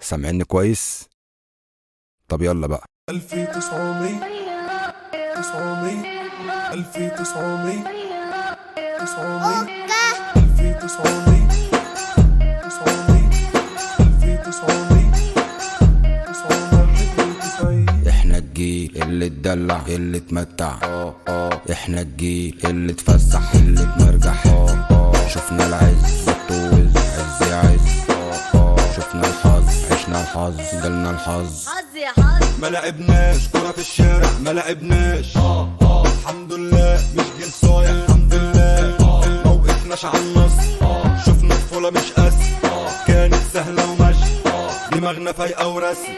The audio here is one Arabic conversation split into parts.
سامعني كويس؟ طب يلا بقى. 1900 900 1900 900 1900 900 احنا الجيل اللي اتدلع اللي اتمتع احنا الجيل اللي اتفسح اللي اتمرجح شفنا العز الطوز عز يا عز شفنا الحظ عشنا الحظ جالنا الحظ حظ يا حظ. ما لعبناش كرة في الشارع ما لعبناش الحمد لله مش جيل صايع الحمد لله ما وقفناش على النص شفنا طفولة مش قس كانت سهلة ومشي دماغنا فايقة ورسم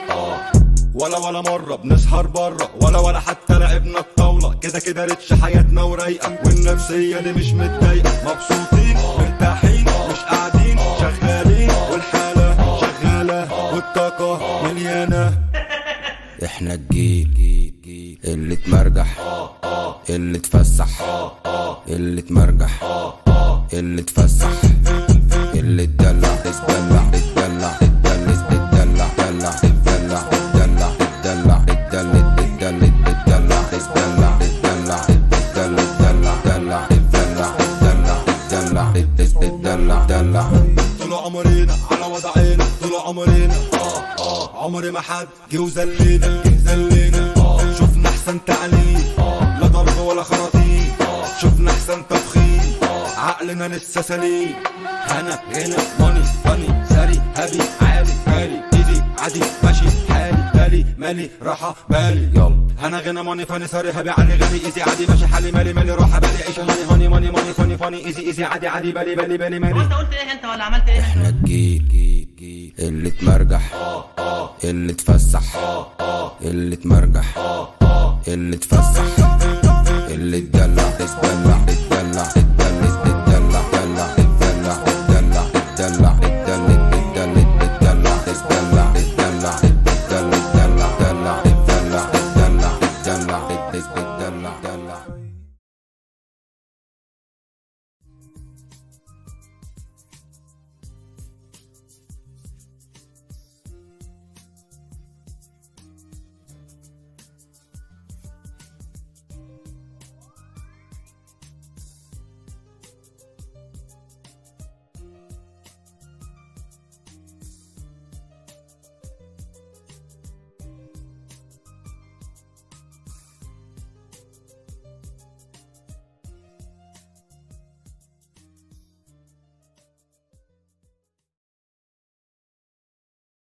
ولا مرة بنسهر برا ولا حتى لعبنا الطاولة كده ريتش حياتنا ورايقة والنفسية دي مش متضايقة مبسوطين مرتاحين مش قاعدين شغالين والحالة شغالة والطاقة مليانة. احنا الجيل اللي اتمرجح اللي اتفسح اللي اتمرجح اللي اتفسح اللي اتدلع اتدلع اتدلع اتدلع اتدلع اتدلع اتدلع اتدلع اتدلع اتدلع اتدلع اتدلع اتدلع اتدلع اتدلع اتدلع طول عمرنا على وضعنا طول عمرنا عمري ما حد جه وذلينا شفنا احسن تعليم لا ضرب ولا خراطيم شفنا احسن تفخيم عقلنا لسه سليم هنا هنا ماني فاني ساري هابي عالي بالي ايزي عادي ماشي حالي بالي مالي راحة بالي يلا هنا غنى ماني فاني ساري هابي عالي غني ايزي عادي ماشي حالي مالي راحة بالي عيش هاني ماني فاني ايزي عادي بالي مالي. انت قلت ايه انت ولا عملت ايه؟ احنا الجيل اللي اتمرجح اللي اتفسح اللي اتمرجح اللي اتفسح اللي اتدلع اتدلع اتدلع